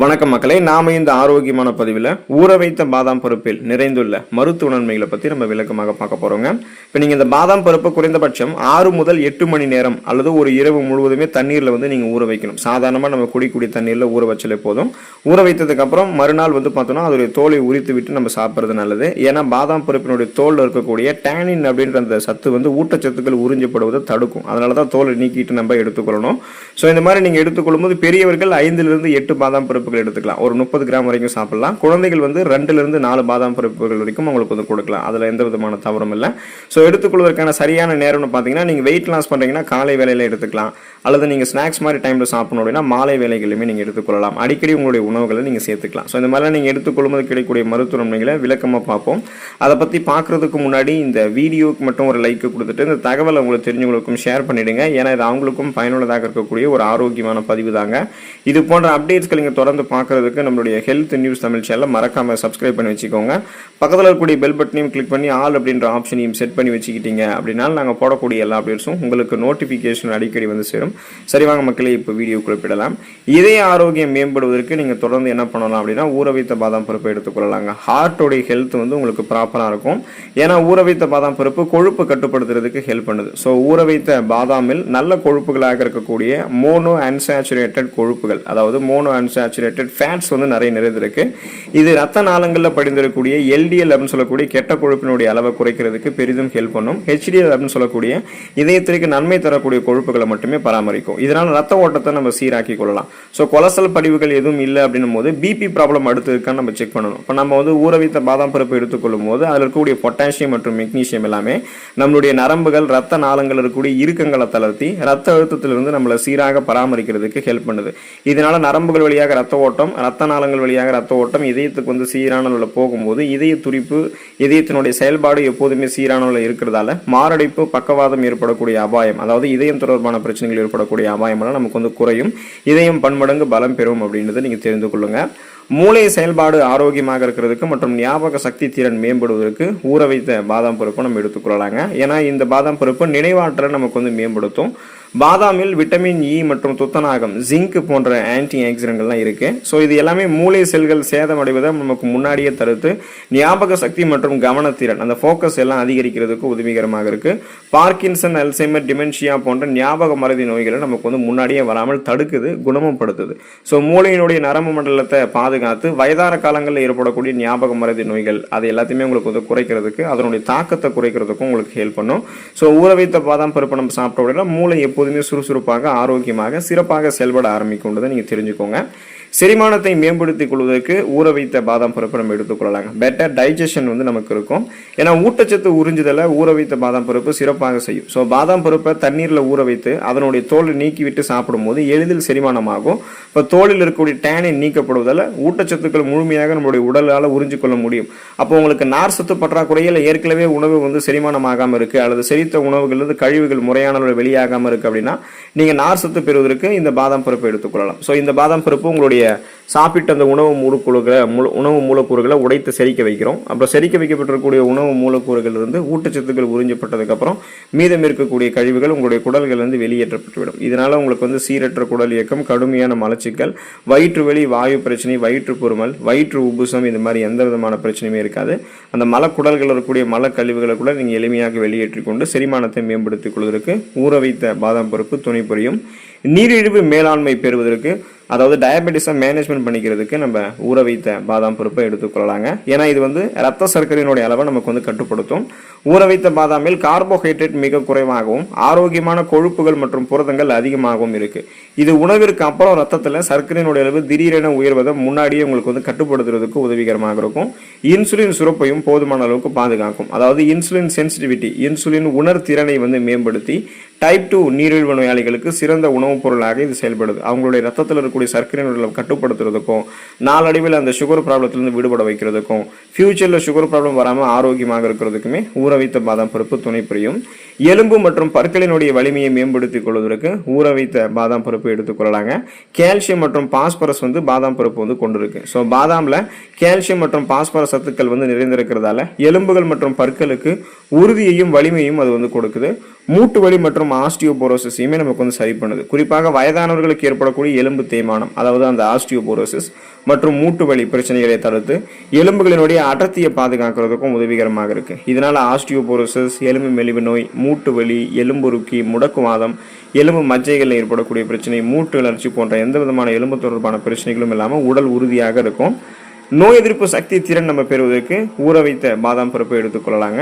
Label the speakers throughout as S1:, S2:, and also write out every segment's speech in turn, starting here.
S1: வணக்கம் மக்களே, நாம இந்த ஆரோக்கியமான பதிவில் ஊற வைத்த பாதாம் பருப்பில் நிறைந்துள்ள மருத்துவ நன்மைகளை பற்றி நம்ம விளக்கமாக பார்க்க போறோங்க. இப்போ நீங்கள் இந்த பாதாம் பருப்பு குறைந்தபட்சம் 6 முதல் 8 மணி நேரம் அல்லது ஒரு இரவு முழுவதுமே தண்ணீரில் நீங்கள் ஊற வைக்கணும். சாதாரணமாக நம்ம குடிக்கூடிய தண்ணீரில் ஊற வச்சாலே போதும். ஊற வைத்ததுக்கு அப்புறம் மறுநாள் பார்த்தோம்னா அதோடைய தோலை உரித்து விட்டு நம்ம சாப்பிட்றது நல்லது. ஏன்னா பாதாம் பருப்பினுடைய தோலில் இருக்கக்கூடிய டேனின் அப்படின்ற அந்த சத்து ஊட்டச்சத்துக்கள் உறிஞ்சப்படுவதை தடுக்கும். அதனால தான் தோலை நீக்கிட்டு நம்ம எடுத்துக்கொள்ளணும். ஸோ இந்த மாதிரி நீங்கள் எடுத்துக்கொள்ளும் போது பெரியவர்கள் 5 to 8 பாதாம் பருப்புகள் எடுத்துக்கலாம். ஒரு 30 கிராம் வரைக்கும் சாப்பிடலாம். குழந்தைகள் 2 to 4 பாதாம் பருப்புகள் வரைக்கும் உங்களுக்கு கொடுக்கலாம். அதுல எந்த விதமான தவறும் இல்லை. ஸோ எடுத்துக்கொள்வதற்கான சரியான நேரம்னு பார்த்தீங்கன்னா நீங்கள் வெயிட் லாஸ் பண்றீங்கன்னா காலை வேலையில எடுத்துக்கலாம், அல்லது நீங்கள் ஸ்நாக்ஸ் மாதிரி டைம்ல சாப்பிடணும் அப்படின்னா மாலை வேலைகளிலுமே நீங்கள் எடுத்துக்கொள்ளலாம். அடிக்கடி உங்களுடைய உணவுகளை நீங்கள் சேர்த்துக்கலாம். ஸோ இந்த மாதிரிலாம் நீங்கள் எடுத்துக்கொள்ளும்போது கிடைக்கக்கூடிய மருத்துவ நன்மைகளை விளக்கமாக பார்ப்போம். அதை பற்றி பார்க்கறதுக்கு முன்னாடி இந்த வீடியோக்கு மட்டும் ஒரு லைக் கொடுத்துட்டு இந்த தகவலை உங்களுக்கு தெரிஞ்சவங்களுக்கும் ஷேர் பண்ணிடுங்க. ஏன்னா இது அவங்களுக்கும் பயனுள்ளதாக இருக்கக்கூடிய ஒரு ஆரோக்கியமான பதிவு தாங்க. இது போன்ற அப்டேட்ஸ்கள் நீங்கள் தொடர்ந்து பார்க்கறதுக்கு நம்மளுடைய ஹெல்த் நியூஸ் தமிழ் சேனலை மறக்காம சப்ஸ்கிரைப் பண்ணி வச்சுக்கோங்க. பக்கத்தில் இருக்கக்கூடிய பெல் பட்டனையும் கிளிக் பண்ணி ஆல் அப்படின்ற ஆப்ஷனையும் செட் பண்ணி வச்சுக்கிட்டீங்க அப்படின்னா நாங்கள் போடக்கூடிய எல்லா அப்டேட்ஸும் உங்களுக்கு நோட்டிஃபிகேஷன் அடிக்கடி சேரும். சரி வாங்க மக்களே, இப்போ வீடியோ குறிப்பிடலாம். இதய ஆரோக்கியம் மேம்படுவதற்கு நீங்கள் தொடர்ந்து என்ன பண்ணலாம் அப்படின்னா ஊற வைத்த பாதாம் பருப்பை எடுத்துக்கொள்ளலாங்க. ஹார்ட்டோடைய ஹெல்த் உங்களுக்கு ப்ராப்பராக இருக்கும். ஏன்னா ஊற வைத்த பாதாம் பருப்பு கொழுப்பு கட்டுப்படுத்துறதுக்கு ஹெல்ப் பண்ணுது. ஸோ ஊற வைத்த பாதாமில் நல்ல கொழுப்புகளாக இருக்கக்கூடிய மோனோ அன்சாச்சுரேட்டட் கொழுப்புகள், அதாவது மோனோ அன்சாச்சுரேட்டட் ஃபேட்ஸ் நிறைய நிறைந்திருக்கு. இது ரத்த நாளங்களில் படிந்திருக்கக்கூடிய எல்டிஎல் அப்படின்னு சொல்லக்கூடிய கெட்ட கொழுப்பினுடைய அளவை குறைக்கிறதுக்கு பெரிதும் ஹெல்ப் பண்ணும். ஹெச்டிஎல் அப்படின்னு சொல்லக்கூடிய இதயத்திற்கு நன்மை தரக்கூடிய கொழுப்புகளை மட்டுமே பராமரிக்கும். இதனால் ரத்த ஓட்டத்தை நம்ம சீராக்கி கொள்ளலாம். ஸோ கொலஸ்ட்ரால் படிவுகள் எதுவும் இல்லை அப்படின்னும் போது பிபி ப்ராப்ளம் அடுத்து இருக்கான்னு நம்ம செக் பண்ணணும். இப்போ நம்ம ஊற வைத்த பாதாம் பருப்பு எடுத்துக்கொள்ளும் போது அதில் இருக்கக்கூடிய பொட்டாசியம் மற்றும் மெக்னீசியம் எல்லாமே நம்மளுடைய நரம்புகள் ரத்த நாளங்கள் இருக்கக்கூடிய இறுக்கங்களை தளர்த்தி ரத்த அழுத்தத்திலிருந்து நம்மளை சீராக பராமரிக்கிறதுக்கு ஹெல்ப் பண்ணுது. இதனால நரம்புகள் வழியாக ரத்த ஓட்டம், ரத்த நாளங்கள் வழியாக ரத்த ஓட்டம் இதயத்துக்கு சீரான போகும்போது இதய துடிப்பு, இதயத்தினுடைய செயல்பாடு எப்போதுமே சீரான இருக்கிறதால மாரடைப்பு, பக்கவாதம் ஏற்படக்கூடிய அபாயம், அதாவது இதயம் தொடர்பான பிரச்சனைகள் ஏற்படக்கூடிய அபாயம் நமக்கு குறையும். இதயம் பன்மடங்கு பலம் பெறும் அப்படின்றத நீங்க தெரிந்து கொள்ளுங்க. மூளை செயல்பாடு ஆரோக்கியமாக இருக்கிறதுக்கு மற்றும் ஞாபக சக்தி திறன் மேம்படுவதற்கு ஊற வைத்த பாதாம் பருப்பு நம்ம எடுத்துக்கொள்ளலாங்க. ஏன்னா இந்த பாதாம் பருப்பு நினைவாற்றலை நமக்கு மேம்படுத்தும். பாதாமில் விட்டமின் இ மற்றும் துத்தநாகம், ஜிங்க் போன்ற ஆன்டி ஆக்சிடென்ட்லாம் இருக்கு. ஸோ இது எல்லாமே மூளை செல்கள் சேதமடைவதை நமக்கு முன்னாடியே தடுத்து ஞாபக சக்தி மற்றும் கவனத்திறன், அந்த ஃபோக்கஸ் எல்லாம் அதிகரிக்கிறதுக்கு உதவிகரமாக இருக்கு. பார்க்கின்சன், அல்சைமர், டிமென்ஷியா போன்ற ஞாபக மறதி நோய்களை நமக்கு முன்னாடியே வராமல் தடுக்குது, குணமும் படுத்துது. ஸோ மூளையினுடைய நரம்பு மண்டலத்தை பாதுகாத்து வயதான காலங்களில் ஏற்படக்கூடிய ஞாபக மறதி நோய்கள் அது எல்லாத்தையுமே உங்களுக்கு குறைக்கிறதுக்கு, அதனுடைய தாக்கத்தை குறைக்கிறதுக்கும் உங்களுக்கு ஹெல்ப் பண்ணும். ஸோ ஊற வைத்த பாதாம் பருப்பு நம்ம சாப்பிட்ட உடனே மூளை எப்போதுமே சுறுசுறுப்பாக, ஆரோக்கியமாக, சிறப்பாக செயல்பட ஆரம்பிக்கும் நீங்க தெரிஞ்சுக்கோங்க. செரிமானத்தை மேம்படுத்திக் கொள்வதற்கு ஊற வைத்த பாதாம் பருப்பு நம்ம எடுத்துக்கொள்ளலாங்க. பெட்டர் டைஜஷன் நமக்கு இருக்கும். ஏன்னா ஊட்டச்சத்து உறிஞ்சுதலை ஊற வைத்த பாதாம் பருப்பு சிறப்பாக செய்யும். ஸோ பாதாம் பருப்பை தண்ணீரில் ஊற வைத்து அதனுடைய தோலை நீக்கி விட்டு சாப்பிடும் போது எளிதில் செரிமானமாகும். இப்போ தோலில் இருக்கக்கூடிய டேனின் நீக்கப்படுவதால் ஊட்டச்சத்துக்கள் முழுமையாக நம்மளுடைய உடலால் உறிஞ்சு கொள்ள முடியும். அப்போ உங்களுக்கு நார் சத்து பற்றாக்குறையில் ஏற்கனவே உணவு செரிமானமாகாமல் இருக்கு, அல்லது செரித்த உணவுகள் கழிவுகள் முறையான வெளியாகாமல் இருக்கு அப்படின்னா நீங்க நார் சத்து பெறுவதற்கு இந்த பாதாம் பருப்பை எடுத்துக்கொள்ளலாம். ஸோ இந்த பாதாம் பருப்பு உங்களுடைய சாப்பிட்டு அந்த உணவு மூலக்கூறுகளை உடைத்து செரிக்க வைக்கிறோம். அப்புறம் செரிக்க வைக்கப்பட்டிருக்கக்கூடிய உணவு மூலக்கூறுகள் இருந்து ஊட்டச்சத்துக்கள் உறிஞ்சப்பட்டதுக்கு அப்புறம் மீதம் இருக்கக்கூடிய கழிவுகள் உங்களுடைய குடல்கள் வெளியேற்றப்பட்டுவிடும். இதனால உங்களுக்கு சீரற்ற குடல் இயக்கம், கடுமையான மலச்சிக்கல், வயிற்று வலி, வாயு பிரச்சனை, வயிற்று பொறுமல், வயிற்று உபுசம், இந்த மாதிரி எந்த விதமான பிரச்சனையுமே இருக்காது. அந்த மலக்குடல்கள் இருக்கக்கூடிய மல கழிவுகளை கூட நீங்க எளிமையாக வெளியேற்றிக் கொண்டு செரிமானத்தை மேம்படுத்திக் கொள்வதற்கு ஊற வைத்த பாதாம் பருப்பு துணை புரியும். நீரிழிவு மேலாண்மை பெறுவதற்கு, அதாவது டயபெட்டிஸை மேனேஜ்மெண்ட் பண்ணிக்கிறதுக்கு நம்ம ஊற வைத்த பாதாம் பருப்பை எடுத்துக்கொள்ளலாங்க. ஏன்னா இது ரத்த சர்க்கரையினுடைய அளவை நமக்கு கட்டுப்படுத்தும். ஊற வைத்த பாதாமில் கார்போஹைட்ரேட் மிக குறைவாகவும் ஆரோக்கியமான கொழுப்புகள் மற்றும் புரதங்கள் அதிகமாகவும் இருக்கு. இது உணவிற்கு அப்புறம் ரத்தத்தில் சர்க்கரையினுடைய அளவு திடீரென உயர்வதை முன்னாடியே உங்களுக்கு கட்டுப்படுத்துறதுக்கு உதவிகரமாக இருக்கும். இன்சுலின் சுரப்பையும் போதுமான அளவுக்கு பாதுகாக்கும். அதாவது இன்சுலின் சென்சிட்டிவிட்டி, இன்சுலின் உணர்திறனை மேம்படுத்தி டைப் 2 நீரிழிவு நோயாளிகளுக்கு சிறந்த உணவுப் பொருளாக இது செயல்படுது. அவங்களுடைய ரத்தத்தில் இருக்கக்கூடிய சர்க்கரையினுடைய கட்டுப்படுத்துறதுக்கும், நாளடைவில் அந்த சுகர் ப்ராப்ளத்திலிருந்து விடுபட வைக்கிறதுக்கும், ஃபியூச்சர்ல சுகர் ப்ராப்ளம் வராமல் ஆரோக்கியமாக இருக்கிறதுக்குமே ஊற வைத்த பாதாம் பருப்பு துணை புரியும். எலும்பு மற்றும் பற்களினுடைய வலிமையை மேம்படுத்திக் கொள்வதற்கு ஊற வைத்த பாதாம் பருப்பு எடுத்துக்கொள்ளலாங்க. கால்சியம் மற்றும் பாஸ்பரஸ் பாதாம் பருப்பு கொண்டிருக்கு. ஸோ பாதாம்ல கால்சியம் மற்றும் பாஸ்பரஸ் சத்துக்கள் நிறைந்திருக்கிறதால எலும்புகள் மற்றும் பற்களுக்கு உறுதியையும் வலிமையும் அது வந்து கொடுக்குது. மூட்டு வலி மற்றும் ஆஸ்டியோபோரோசிஸையுமே நமக்கு வந்து சரி பண்ணுது. குறிப்பாக வயதானவர்களுக்கு ஏற்படக்கூடிய எலும்பு தேய்மானம், அதாவது அந்த ஆஸ்டியோபோரோசிஸ் மற்றும் மூட்டு வலி பிரச்சனைகளை தடுத்து எலும்புகளினுடைய அடர்த்தியை பாதுகாக்கிறதுக்கும் உதவிகரமாக இருக்கு. இதனால ஆஸ்டியோபோரோசிஸ், எலும்பு மெலிவு நோய், மூட்டு வலி, எலும்புருக்கி, முடக்குவாதம், எலும்பு மஜ்ஜைகளில் ஏற்படக்கூடிய பிரச்சனை, மூட்டு வளர்ச்சி போன்ற எந்த விதமான எலும்பு தொடர்பான பிரச்சனைகளும் இல்லாமல் உடல் உறுதியாக இருக்கும். நோய் எதிர்ப்பு சக்தி திறன் நம்ம பெறுவதற்கு ஊற வைத்த பாதாம் பருப்பை எடுத்துக்கொள்ளலாங்க.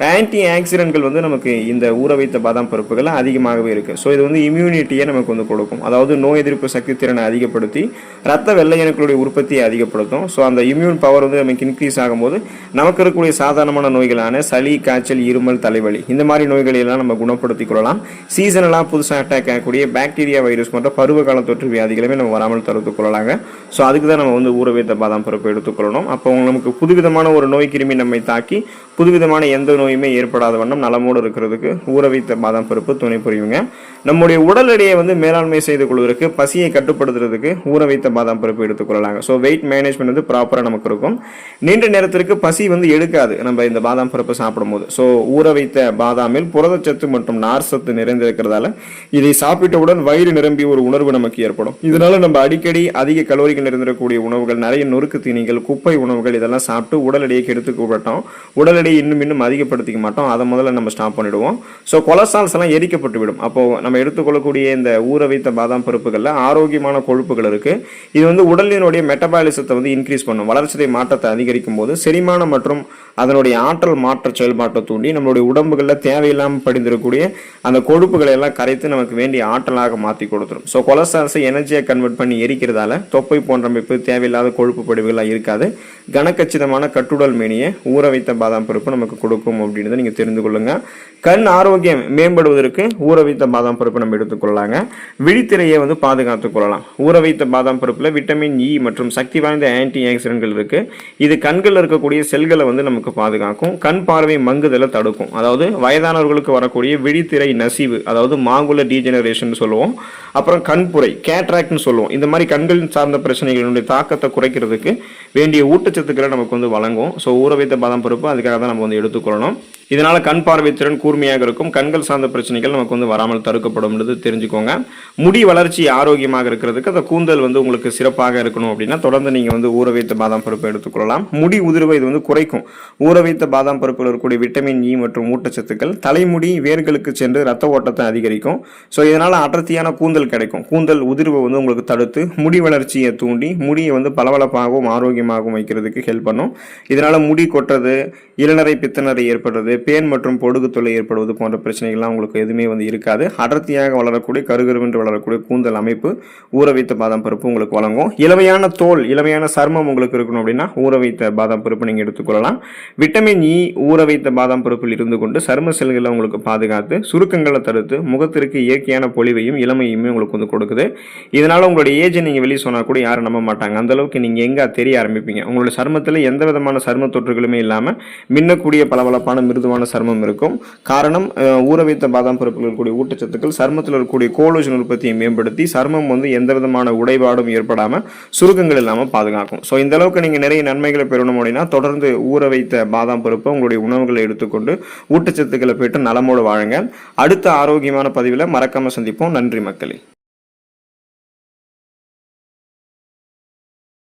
S1: ஆன்டி ஆக்சிடென்ட்கள் வந்து நமக்கு இந்த ஊற வைத்த பாதாம் பருப்புகள் அதிகமாகவே இருக்கு. ஸோ இது வந்து இம்யூனிட்டியை நமக்கு வந்து கொடுக்கும். அதாவது நோய் எதிர்ப்பு சக்தி திறனை அதிகப்படுத்தி ரத்த வெள்ளை அணுக்களுடைய உற்பத்தியை அதிகப்படுத்தும். ஸோ அந்த இம்யூன் பவர் வந்து நமக்கு இன்க்ரீஸ் ஆகும்போது நமக்கு இருக்கக்கூடிய சாதாரணமான நோய்களான சளி, காய்ச்சல், இருமல், தலைவலி இந்த மாதிரி நோய்களை எல்லாம் நம்ம குணப்படுத்திக் கொள்ளலாம். சீசனெல்லாம் புதுசாக அட்டாக் ஆகக்கூடிய பாக்டீரியா, வைரஸ் போன்ற பருவகால தொற்று வியாதிகளுமே நம்ம வராமல் தடுத்துக் கொள்ளலாங்க. ஸோ அதுக்கு தான் நம்ம வந்து ஊற வைத்த பாதாம் பருப்பை எடுத்துக்கொள்ளணும். அப்போ நமக்கு புதுவிதமான ஒரு நோய் கிருமி நம்மை தாக்கி புதுவிதமான எந்த நோயுமே ஏற்படாத வண்ணம் நலமோடு இருக்கிறதுக்கு ஊற வைத்த பாதாம் பருப்பு துணை புரியுங்க. நம்முடைய உடல் எடையை வந்து மேலாண்மை செய்து கொள்வதற்கு, பசியை கட்டுப்படுத்துறதுக்கு ஊற வைத்த பாதாம் பருப்பு எடுத்துக்கொள்ளலாங்க. ஸோ வெயிட் மேனேஜ்மெண்ட் வந்து ப்ராப்பராக நமக்கு இருக்கும். நீண்ட நேரத்திற்கு பசி வந்து எடுக்காது நம்ம இந்த பாதாம் பருப்பு சாப்பிடும்போது. ஸோ ஊற வைத்த பாதாமில் புரதச்சத்து மற்றும் நார் சத்து நிறைந்திருக்கிறதால இதை சாப்பிட்டவுடன் வயிறு நிரம்பிய ஒரு உணர்வு நமக்கு ஏற்படும். இதனால நம்ம அடிக்கடி அதிக கலோரிகள் நிறைந்திருக்கக்கூடிய உணவுகள், நிறைய நொறுக்கு தீனிகள், குப்பை உணவுகள் இதெல்லாம் சாப்பிட்டு உடல் எடையை கெடுத்துக்கப்பட்டோம். உடல் எடையை இன்னும் அதிகப்படுத்திக்க மாட்டோம். அதை முதல்ல நம்ம ஸ்டாப் பண்ணிடுவோம். ஸோ கொலஸ்ட்ரால்ஸ் எல்லாம் எரிக்கப்பட்டு விடும். அப்போ நம்ம எடுத்துக்கொள்ளக்கூடிய இந்த ஊற வைத்த பாதாம் பருப்புகளில் ஆரோக்கியமான கொழுப்புகள் இருக்கு. இது வந்து உடலினுடைய மெட்டபாலிசத்தை வந்து இன்க்ரீஸ் பண்ணும். வளர்ச்சிதை மாற்றத்தை அதிகரிக்கும் போது செரிமானம் மற்றும் அதனுடைய ஆற்றல் மாற்ற செயல்பாட்டை தூண்டி நம்மளுடைய உடம்புகளில் தேவையில்லாமல் படிந்திருக்கக்கூடிய அந்த கொழுப்புகளை எல்லாம் கரைத்து நமக்கு வேண்டிய ஆற்றலாக மாற்றி கொடுத்துரும். ஸோ கொலஸ்ட்ரால்ஸை எனர்ஜியை கன்வெர்ட் பண்ணி எரிக்கிறதால தொப்பை போன்ற அமைப்பு, தேவையில்லாத கொழுப்பு படிவுகள்லாம் இருக்காது. கனக்கச்சிதமான கட்டுடல் மேனியை ஊற வைத்த பாதாம் பருப்பு நமக்கு கொடுக்கும் அப்படின்னு நீங்க தெரிந்து கொள்ளுங்க. கண் ஆரோக்கியம் மேம்படுவதற்கு ஊற வைத்த பாதாம் பருப்பு நம்ம எடுத்துக்கொள்ளலாங்க. விழித்திரையை வந்து பாதுகாத்துக் கொள்ளலாம். ஊற வைத்த பாதாம் பருப்புல விட்டமின் இ மற்றும் சக்தி வாய்ந்த ஆன்டி ஆக்சிடென்ட்கள் இருக்கு. இது கண்கள் இருக்கக்கூடிய செல்களை வந்து நமக்கு பாதுகாக்கும். கண் பார்வை மங்குதலை தடுக்கும். அதாவது வயதானவர்களுக்கு வரக்கூடிய விழித்திரை நசிவு, அதாவது மாங்குலர் டீஜெனரேஷன் சொல்லுவோம். அப்புறம் கண்புரை, கேட்ராக்ட்னு சொல்லுவோம். இந்த மாதிரி கண்கள் சார்ந்த பிரச்சனைகளுடைய தாக்கத்தை குறைக்கிறதுக்கு வேண்டிய ஊட்டச்சத்துக்களை நமக்கு வந்து வழங்கும். ஸோ ஊற வைத்த பாதாம் பருப்பு அதுக்காக தான் நம்ம வந்து எடுத்துக்கொள்ளணும். இதனால கண் பார்வை திறன் கூர்மையாக இருக்கும். கண்கள் சார்ந்த பிரச்சனைகள் நமக்கு வந்து வராமல் தடுக்கப்படும் தெரிஞ்சுக்கோங்க. முடி வளர்ச்சி ஆரோக்கியமாக இருக்கிறதுக்கு, அந்த கூந்தல் வந்து உங்களுக்கு சிறப்பாக இருக்கணும் அப்படின்னா தொடர்ந்து நீங்க வந்து ஊற வைத்த பாதாம் பருப்பு எடுத்துக்கொள்ளலாம். முடி உதிர்வை இது வந்து குறைக்கும். ஊற வைத்த பாதாம் பருப்பில் இருக்கக்கூடிய விட்டமின் இ மற்றும் ஊட்டச்சத்துக்கள் தலைமுடி வேர்களுக்கு சென்று ரத்த ஓட்டத்தை அதிகரிக்கும். ஸோ இதனால அடர்த்தியான கூந்தல் கிடைக்கும். கூந்தல் உதிர்வை வந்து உங்களுக்கு தடுத்து முடி வளர்ச்சியை தூண்டி முடியை வந்து பளபளப்பாகவும் ஆரோக்கியமாகவும் வைக்கிறதுக்கு ஹெல்ப் பண்ணும். இதனால முடி கொட்டுறது, இளநரை, பித்தநரை ஏற்படுறது, பேன் மற்றும் பொடுகு தொல்லை ஏற்படுவது போன்ற பிரச்சனைகள்லாம் உங்களுக்கு எதுவுமே வந்து இருக்காது. அடர்த்தியாக வளரக்கூடிய கருகருவென்று வளரக்கூடிய கூந்தல் அமைப்பு ஊற வைத்த பாதாம் பருப்பு உங்களுக்கு வழங்கும். இளமையான தோல், இளமையான சர்மம் உங்களுக்கு இருக்கணும் அப்படின்னா ஊற வைத்த பாதாம் பருப்பு நீங்க எடுத்துக்கொள்ளலாம். விட்டமின் இ ஊற வைத்த பாதாம் பருப்பில் இருந்து கொண்டு சரும செல்களை உங்களுக்கு பாதுகாத்து சுருக்கங்களை தடுத்து முகத்திற்கு இயற்கையான பொலிவையும் இளமையுமே உங்களுக்கு வந்து கொடுக்குது. இதனால உங்களுடைய ஏஜ் நீங்க வெளியே சொன்னா கூட யாரும் நம்ப மாட்டாங்க. அந்த அளவுக்கு நீங்க எங்க தெரிய ஆரம்பிப்பீங்க. உங்களுடைய சருமத்தில் எந்த விதமான சரும தொற்றுகளுமே இல்லாம மின்னக்கூடிய பளபளப்பான மிருதுவான சருமம் இருக்கும். காரணம் ஊற வைத்த பாதாம் பருப்பில் இருக்கக்கூடிய ஊட்டச்சத்துக்கள் சருமத்தில் இருக்கக்கூடிய கோலோஜன் உற்பத்தியை மேம்படுத்தி சருமம் வந்து எந்த விதமான உடைபாடும் ஏற்படாம சுருக்கங்கள் இல்லாமல் பாதுகாக்கும். ஸோ இந்த அளவுக்கு நீங்க நிறைய நன்மைகளை பெறணும் அப்படின்னா தொடர்ந்து ஊற வைத்த பாதாம் பருப்பை உங்களுடைய உணவுகளை எடுத்துக்கொண்டு ஊட்டச்சத்துக்களை பெற்று நலமோடு வாழுங்க. அடுத்த ஆரோக்கியமான பதிவில் மறக்காம சந்திப்போம். நன்றி மக்களே.